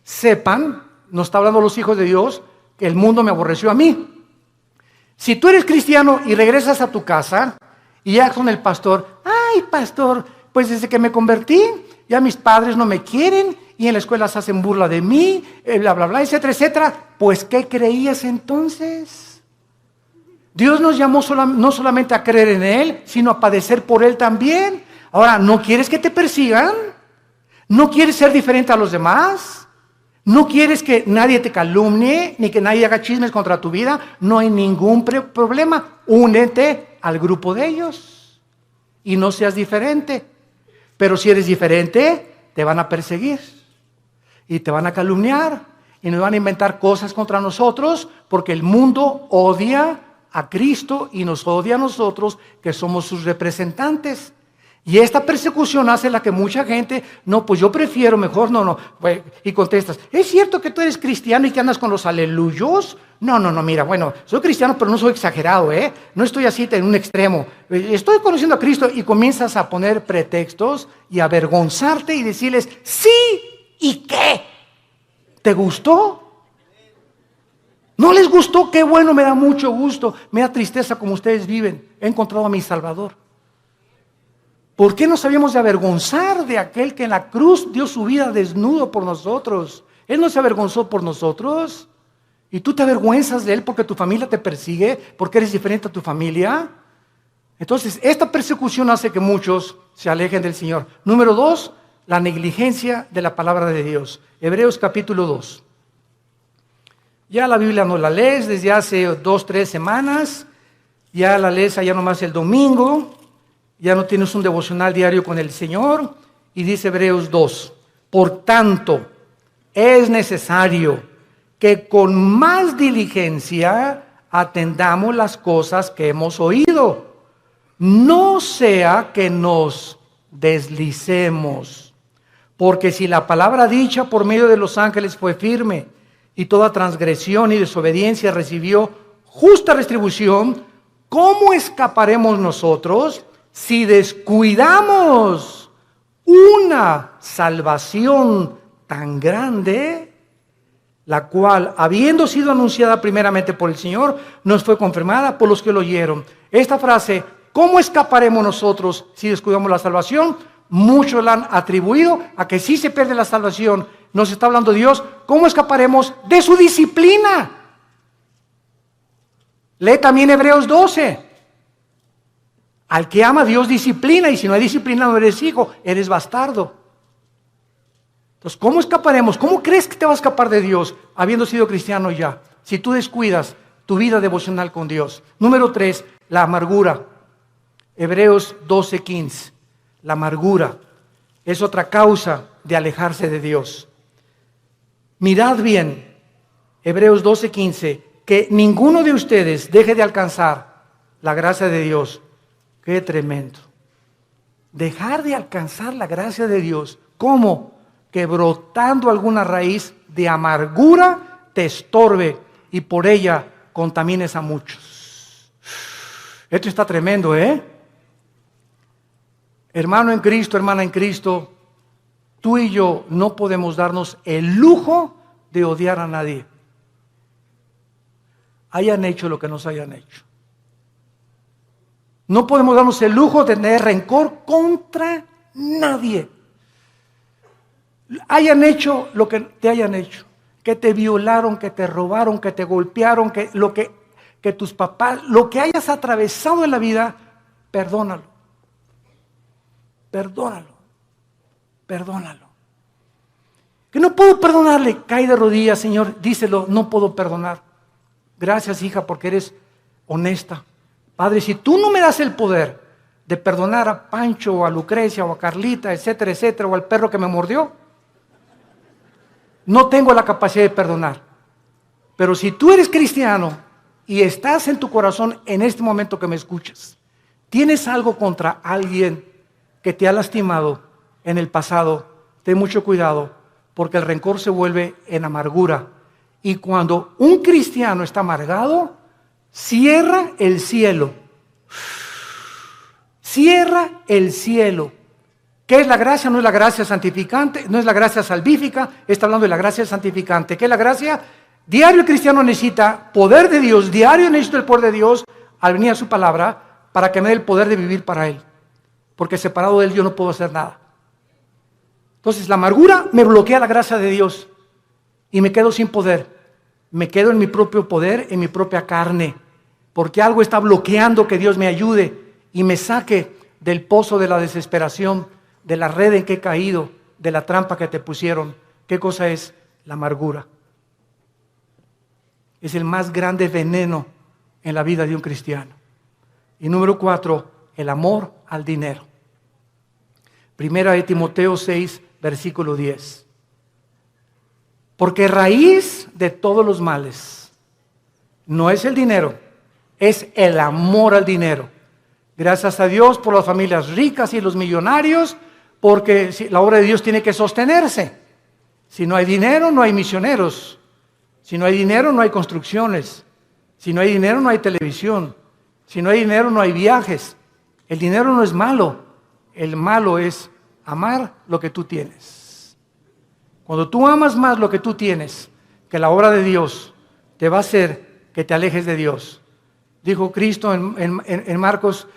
S1: sepan, nos está hablando los hijos de Dios, que el mundo me aborreció a mí. Si tú eres cristiano y regresas a tu casa y ya con el pastor, ay pastor, pues desde que me convertí, ya mis padres no me quieren y en la escuela se hacen burla de mí, bla, bla, bla, etcétera, etcétera. Pues, ¿qué creías entonces? Dios nos llamó no solamente a creer en Él, sino a padecer por Él también. Ahora, ¿no quieres que te persigan? ¿No quieres ser diferente a los demás? ¿No quieres que nadie te calumnie, ni que nadie haga chismes contra tu vida? No hay ningún problema. Únete al grupo de ellos y no seas diferente. Pero si eres diferente, te van a perseguir y te van a calumniar y nos van a inventar cosas contra nosotros, porque el mundo odia a Cristo y nos odia a nosotros, que somos sus representantes. Y esta persecución hace la que mucha gente, no, pues yo prefiero mejor, no, y contestas, ¿es cierto que tú eres cristiano y que andas con los aleluyos? No, mira, bueno, soy cristiano pero no soy exagerado, no estoy así en un extremo, estoy conociendo a Cristo, y comienzas a poner pretextos y a avergonzarte y decirles, sí, ¿y qué? ¿Te gustó? ¿No les gustó? Qué bueno, me da mucho gusto, me da tristeza como ustedes viven, he encontrado a mi Salvador. ¿Por qué nos habíamos de avergonzar de aquel que en la cruz dio su vida desnudo por nosotros? Él no se avergonzó por nosotros. ¿Y tú te avergüenzas de Él porque tu familia te persigue? ¿Porque eres diferente a tu familia? Entonces, esta persecución hace que muchos se alejen del Señor. Número 2, la negligencia de la palabra de Dios. Hebreos capítulo 2. Ya la Biblia no la lees desde hace 2, 3 semanas. Ya la lees allá nomás el domingo. Ya no tienes un devocional diario con el Señor. Y dice Hebreos 2, por tanto, es necesario que con más diligencia atendamos las cosas que hemos oído, no sea que nos deslicemos. Porque si la palabra dicha por medio de los ángeles fue firme, y toda transgresión y desobediencia recibió justa retribución, ¿cómo escaparemos nosotros si descuidamos una salvación tan grande, la cual, habiendo sido anunciada primeramente por el Señor, nos fue confirmada por los que lo oyeron? Esta frase, ¿cómo escaparemos nosotros si descuidamos la salvación? Muchos la han atribuido a que si se pierde la salvación, nos está hablando Dios, ¿cómo escaparemos de su disciplina? Lee también Hebreos 12. Al que ama, Dios disciplina, y si no hay disciplina no eres hijo, eres bastardo. Entonces, ¿cómo escaparemos? ¿Cómo crees que te va a escapar de Dios habiendo sido cristiano ya? Si tú descuidas tu vida devocional con Dios. Número 3, la amargura. Hebreos 12:15. La amargura es otra causa de alejarse de Dios. Mirad bien, Hebreos 12:15, que ninguno de ustedes deje de alcanzar la gracia de Dios. ¡Qué tremendo! Dejar de alcanzar la gracia de Dios. ¿Cómo? Que brotando alguna raíz de amargura te estorbe y por ella contamines a muchos. Esto está tremendo, ¿eh? Hermano en Cristo, hermana en Cristo, tú y yo no podemos darnos el lujo de odiar a nadie. Hayan hecho lo que nos hayan hecho. No podemos darnos el lujo de tener rencor contra nadie. Hayan hecho lo que te hayan hecho. Que te violaron, que te robaron, que te golpearon, que tus papás, lo que hayas atravesado en la vida, perdónalo. Perdónalo. Perdónalo. Que no puedo perdonarle, cae de rodillas, Señor, díselo, no puedo perdonar. Gracias, hija, porque eres honesta. Padre, si tú no me das el poder de perdonar a Pancho o a Lucrecia o a Carlita, etcétera, etcétera, o al perro que me mordió, no tengo la capacidad de perdonar. Pero si tú eres cristiano y estás en tu corazón en este momento que me escuchas, tienes algo contra alguien que te ha lastimado en el pasado, ten mucho cuidado, porque el rencor se vuelve en amargura. Y cuando un cristiano está amargado, cierra el cielo. Cierra el cielo. ¿Qué es la gracia? No es la gracia santificante, no es la gracia salvífica, está hablando de la gracia santificante. ¿Qué es la gracia? Diario el cristiano necesita poder de Dios, diario necesito el poder de Dios al venir a su palabra para que me dé el poder de vivir para Él. Porque separado de Él yo no puedo hacer nada. Entonces la amargura me bloquea la gracia de Dios y me quedo sin poder. Me quedo en mi propio poder, en mi propia carne, porque algo está bloqueando que Dios me ayude y me saque del pozo de la desesperación, de la red en que he caído, de la trampa que te pusieron. ¿Qué cosa es? La amargura. Es el más grande veneno en la vida de un cristiano. Y número 4, el amor al dinero. Primera de Timoteo 6, versículo 10. Porque raíz de todos los males no es el dinero, es el amor al dinero. Gracias a Dios por las familias ricas y los millonarios, porque la obra de Dios tiene que sostenerse. Si no hay dinero, no hay misioneros. Si no hay dinero, no hay construcciones. Si no hay dinero, no hay televisión. Si no hay dinero, no hay viajes. El dinero no es malo. El malo es amar lo que tú tienes. Cuando tú amas más lo que tú tienes que la obra de Dios, te va a hacer que te alejes de Dios. Dijo Cristo en Marcos,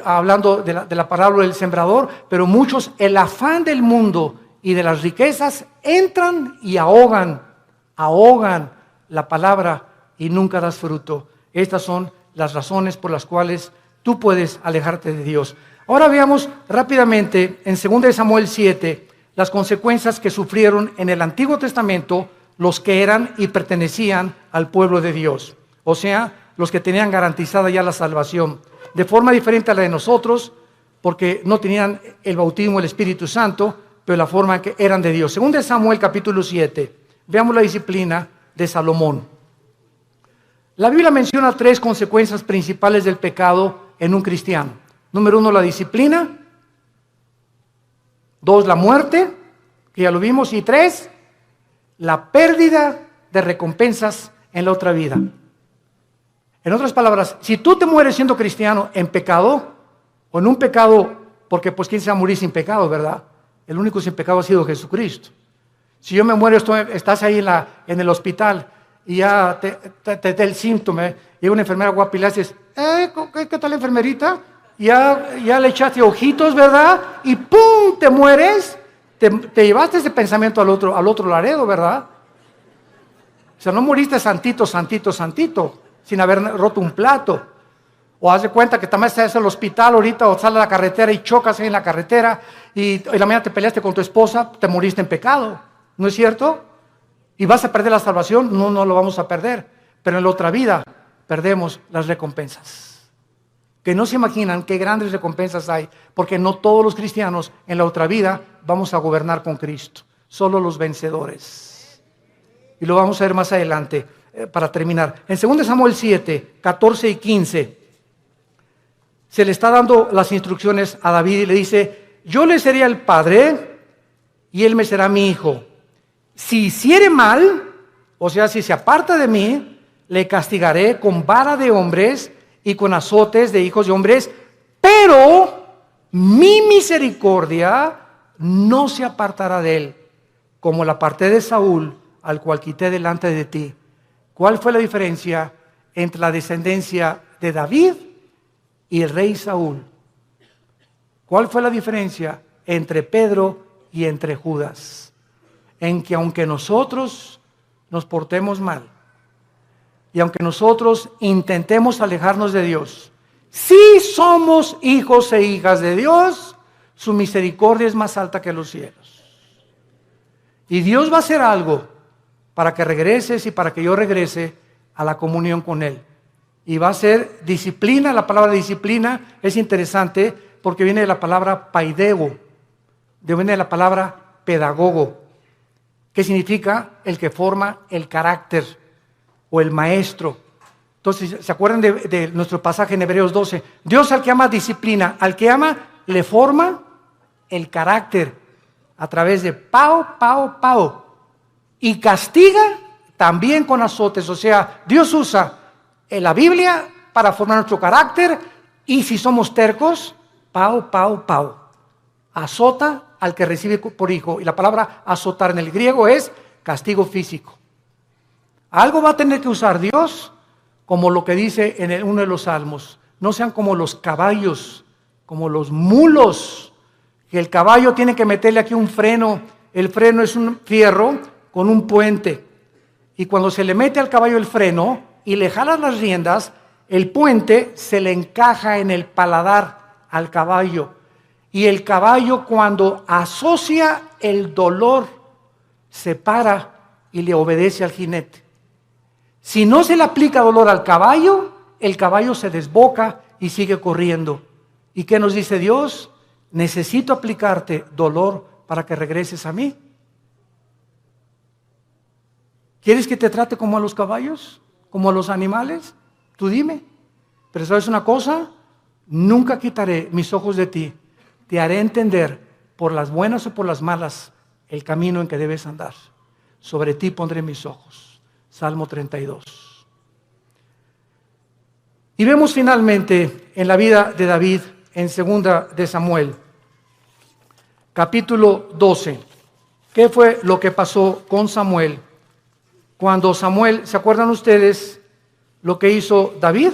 S1: hablando de la parábola del sembrador, pero muchos, el afán del mundo y de las riquezas, entran y ahogan la palabra y nunca das fruto. Estas son las razones por las cuales tú puedes alejarte de Dios. Ahora veamos rápidamente en 2 Samuel 7 las consecuencias que sufrieron en el Antiguo Testamento los que eran y pertenecían al pueblo de Dios. O sea, los que tenían garantizada ya la salvación. De forma diferente a la de nosotros, porque no tenían el bautismo del Espíritu Santo, pero la forma en que eran de Dios. 2 Samuel capítulo 7. Veamos la disciplina de Salomón. La Biblia menciona 3 consecuencias principales del pecado en un cristiano? Número 1, la disciplina. 2, la muerte, que ya lo vimos. Y 3, la pérdida de recompensas en la otra vida. En otras palabras, si tú te mueres siendo cristiano en pecado, o en un pecado, porque pues quién se va a morir sin pecado, ¿verdad? El único sin pecado ha sido Jesucristo. Si yo me muero, estás ahí en el hospital y ya te da el síntoma, llega una enfermera guapa y le haces, ¿qué tal, enfermerita? Ya le echaste ojitos, ¿verdad? Y ¡pum! Te mueres. Te llevaste ese pensamiento al otro laredo, ¿verdad? O sea, no moriste santito, sin haber roto un plato. O haz de cuenta que también estás en el hospital ahorita, o sales a la carretera y chocas ahí en la carretera, y la mañana te peleaste con tu esposa, te moriste en pecado. ¿No es cierto? ¿Y vas a perder la salvación? No, no lo vamos a perder. Pero en la otra vida perdemos las recompensas. Que no se imaginan qué grandes recompensas hay, porque no todos los cristianos en la otra vida vamos a gobernar con Cristo. Solo los vencedores. Y lo vamos a ver más adelante para terminar. En 2 Samuel 7, 14 y 15, se le está dando las instrucciones a David y le dice, yo le seré el padre y él me será mi hijo. Si hiciere mal, o sea, si se aparta de mí, le castigaré con vara de hombres y con azotes de hijos de hombres, pero mi misericordia no se apartará de él, como la aparté de Saúl, al cual quité delante de ti. ¿Cuál fue la diferencia entre la descendencia de David y el rey Saúl? ¿Cuál fue la diferencia entre Pedro y entre Judas? En que aunque nosotros nos portemos mal y aunque nosotros intentemos alejarnos de Dios, si somos hijos e hijas de Dios, su misericordia es más alta que los cielos. Y Dios va a hacer algo para que regreses y para que yo regrese a la comunión con Él. Y va a ser disciplina. La palabra disciplina es interesante porque viene de la palabra paidego, viene de la palabra pedagogo, que significa el que forma el carácter o el maestro. Entonces, ¿se acuerdan de nuestro pasaje en Hebreos 12? Dios al que ama disciplina, al que ama le forma el carácter a través de pao. Y castiga también con azotes. O sea, Dios usa en la Biblia para formar nuestro carácter, y si somos tercos, pao. Azota al que recibe por hijo. Y la palabra azotar en el griego es castigo físico. Algo va a tener que usar Dios, como lo que dice en uno de los salmos. No sean como los caballos, como los mulos, que el caballo tiene que meterle aquí un freno. El freno es un fierro con un puente. Y cuando se le mete al caballo el freno y le jalas las riendas, el puente se le encaja en el paladar al caballo. Y el caballo, cuando asocia el dolor, se para y le obedece al jinete. Si no se le aplica dolor al caballo, el caballo se desboca y sigue corriendo. ¿Y qué nos dice Dios? Necesito aplicarte dolor para que regreses a mí. ¿Quieres que te trate como a los caballos? ¿Como a los animales? Tú dime. Pero ¿sabes una cosa? Nunca quitaré mis ojos de ti. Te haré entender, por las buenas o por las malas, el camino en que debes andar. Sobre ti pondré mis ojos. Salmo 32. Y vemos finalmente en la vida de David, en 2 de Samuel, capítulo 12. ¿Qué fue lo que pasó con Samuel? Cuando Samuel, ¿se acuerdan ustedes lo que hizo David?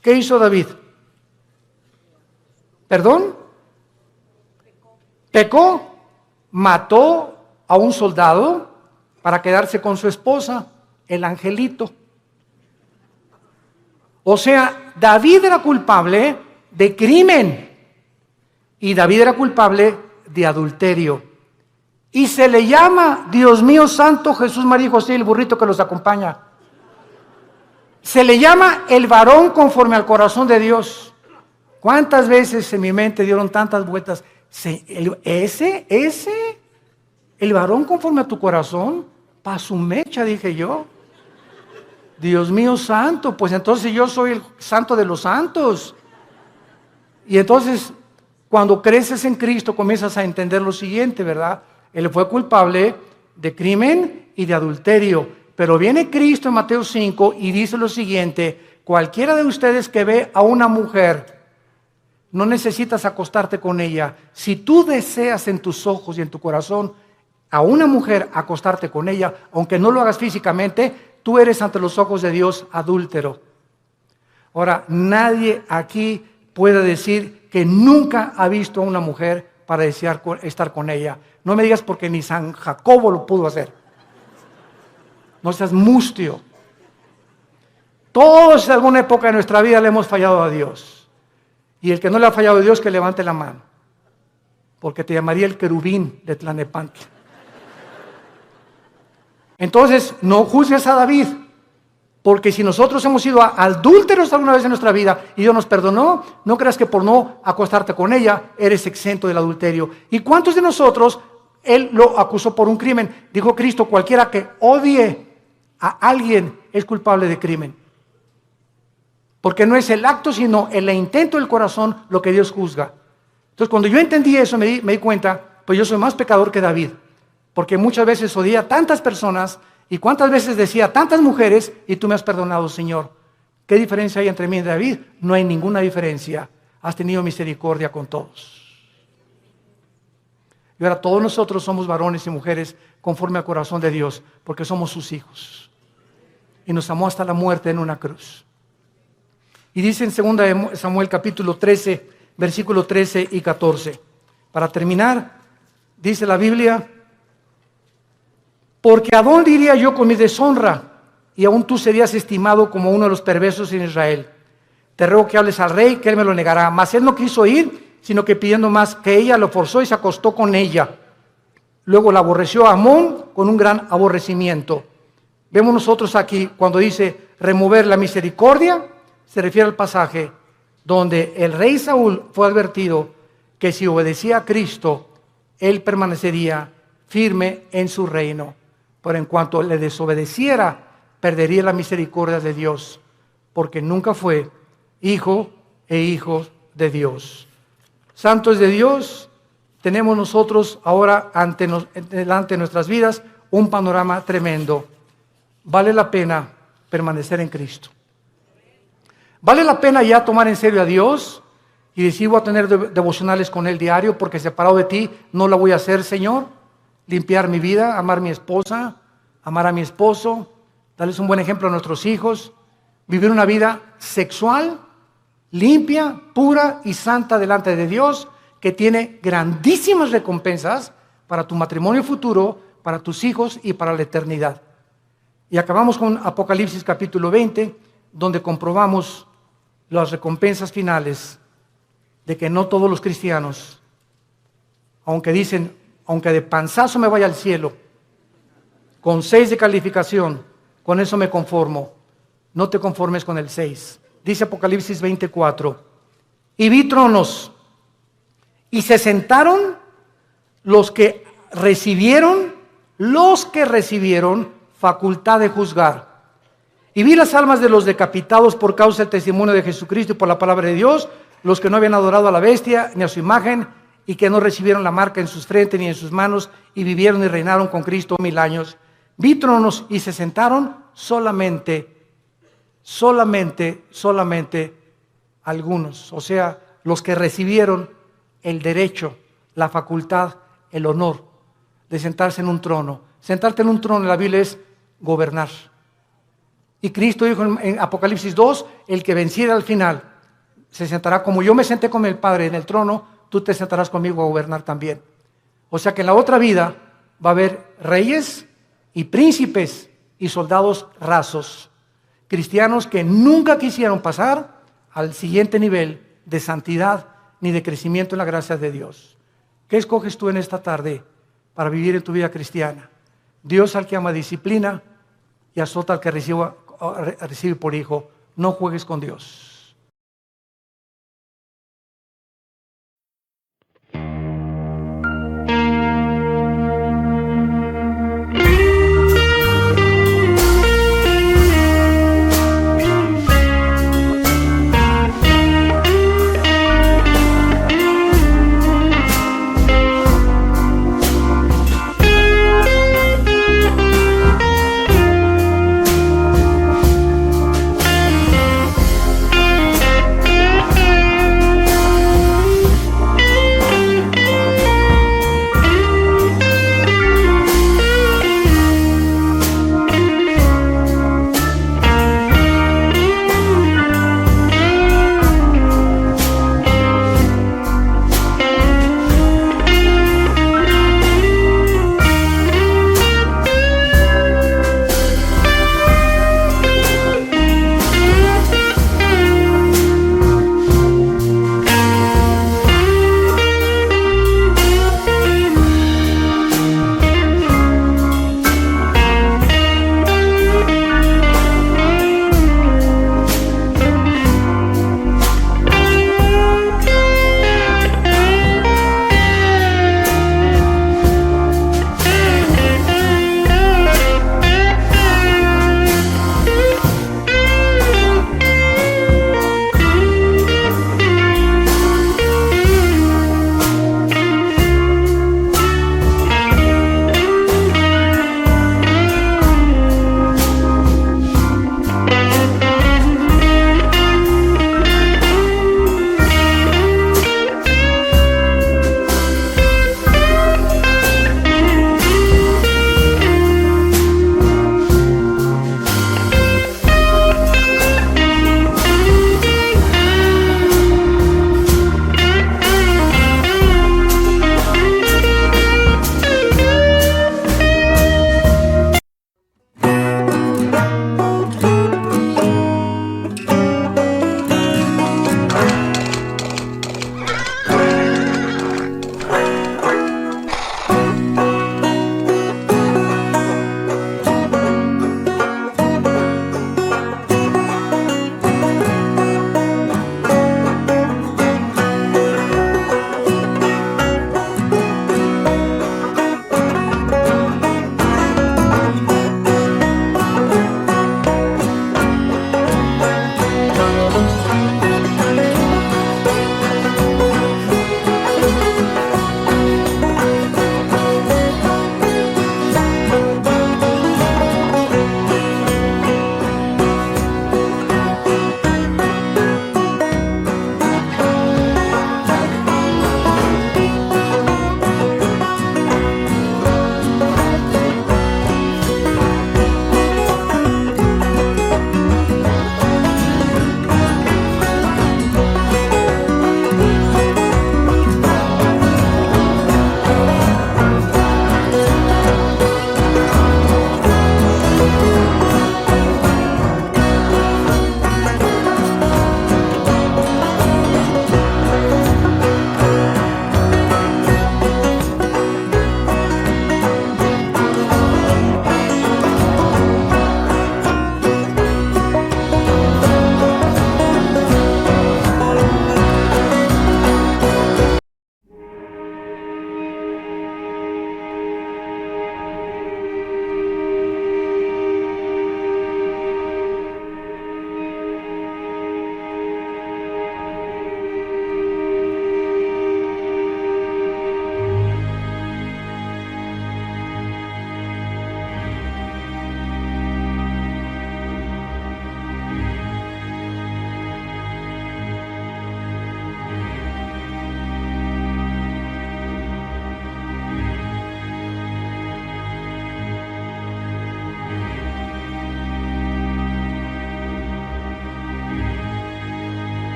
S1: ¿Qué hizo David? ¿Perdón? Pecó, mató a un soldado para quedarse con su esposa, el angelito. O sea, David era culpable de crimen y David era culpable de adulterio. Y se le llama, Dios mío santo, Jesús, María y José, el burrito que los acompaña. Se le llama el varón conforme al corazón de Dios. ¿Cuántas veces en mi mente dieron tantas vueltas? El varón conforme a tu corazón, pa' su mecha, dije yo. Dios mío santo, pues entonces yo soy el santo de los santos. Y entonces, cuando creces en Cristo, comienzas a entender lo siguiente, ¿verdad? Él fue culpable de crimen y de adulterio. Pero viene Cristo en Mateo 5 y dice lo siguiente: cualquiera de ustedes que ve a una mujer, no necesitas acostarte con ella. Si tú deseas en tus ojos y en tu corazón a una mujer acostarte con ella, aunque no lo hagas físicamente, tú eres ante los ojos de Dios adúltero. Ahora, nadie aquí puede decir que nunca ha visto a una mujer para desear estar con ella. No me digas porque ni San Jacobo lo pudo hacer. No seas mustio. Todos en alguna época de nuestra vida le hemos fallado a Dios. Y el que no le ha fallado a Dios, que levante la mano. Porque te llamaría el querubín de Tlanepantla. Entonces, no juzgues a David, porque si nosotros hemos sido adúlteros alguna vez en nuestra vida y Dios nos perdonó, no creas que por no acostarte con ella eres exento del adulterio. ¿Y cuántos de nosotros Él lo acusó por un crimen? Dijo Cristo: cualquiera que odie a alguien es culpable de crimen. Porque no es el acto, sino el intento del corazón lo que Dios juzga. Entonces, cuando yo entendí eso, me di cuenta, pues yo soy más pecador que David. Porque muchas veces odié a tantas personas y cuántas veces decía a tantas mujeres y tú me has perdonado, Señor. ¿Qué diferencia hay entre mí y David? No hay ninguna diferencia. Has tenido misericordia con todos. Y ahora todos nosotros somos varones y mujeres conforme al corazón de Dios, porque somos sus hijos. Y nos amó hasta la muerte en una cruz. Y dice en 2 Samuel capítulo 13, versículo 13 y 14. Para terminar, dice la Biblia: porque ¿a dónde iría yo con mi deshonra? Y aún tú serías estimado como uno de los perversos en Israel. Te ruego que hables al rey, que él me lo negará. Mas él no quiso ir, sino que pidiendo más que ella, lo forzó y se acostó con ella. Luego la aborreció a Amón con un gran aborrecimiento. Vemos nosotros aquí, cuando dice remover la misericordia, se refiere al pasaje donde el rey Saúl fue advertido que si obedecía a Cristo, él permanecería firme en su reino. Pero en cuanto le desobedeciera, perdería la misericordia de Dios, porque nunca fue hijo e hijo de Dios. Santos de Dios, tenemos nosotros ahora delante de nuestras vidas un panorama tremendo. Vale la pena permanecer en Cristo. Vale la pena ya tomar en serio a Dios y decir: voy a tener devocionales con Él diario, porque separado de ti no la voy a hacer, Señor. Limpiar mi vida, amar a mi esposa, amar a mi esposo, darles un buen ejemplo a nuestros hijos, vivir una vida sexual, limpia, pura y santa delante de Dios, que tiene grandísimas recompensas para tu matrimonio futuro, para tus hijos y para la eternidad. Y acabamos con Apocalipsis capítulo 20, donde comprobamos las recompensas finales de que no todos los cristianos, aunque dicen: aunque de panzazo me vaya al cielo, con 6 de calificación, con eso me conformo. No te conformes con el 6. Dice Apocalipsis 24: y vi tronos, y se sentaron los que recibieron facultad de juzgar. Y vi las almas de los decapitados por causa del testimonio de Jesucristo y por la palabra de Dios, los que no habían adorado a la bestia ni a su imagen, y que no recibieron la marca en sus frentes ni en sus manos, y vivieron y reinaron con Cristo 1000 años. Vi tronos y se sentaron solamente algunos, o sea, los que recibieron el derecho, la facultad, el honor de sentarse en un trono. Sentarte en un trono en la Biblia es gobernar. Y Cristo dijo en Apocalipsis 2, el que venciera al final se sentará como yo me senté con el Padre en el trono, tú te sentarás conmigo a gobernar también. O sea que en la otra vida va a haber reyes y príncipes y soldados rasos, cristianos que nunca quisieron pasar al siguiente nivel de santidad ni de crecimiento en la gracia de Dios. ¿Qué escoges tú en esta tarde para vivir en tu vida cristiana? Dios al que ama disciplina y azota al que recibe por hijo. No juegues con Dios.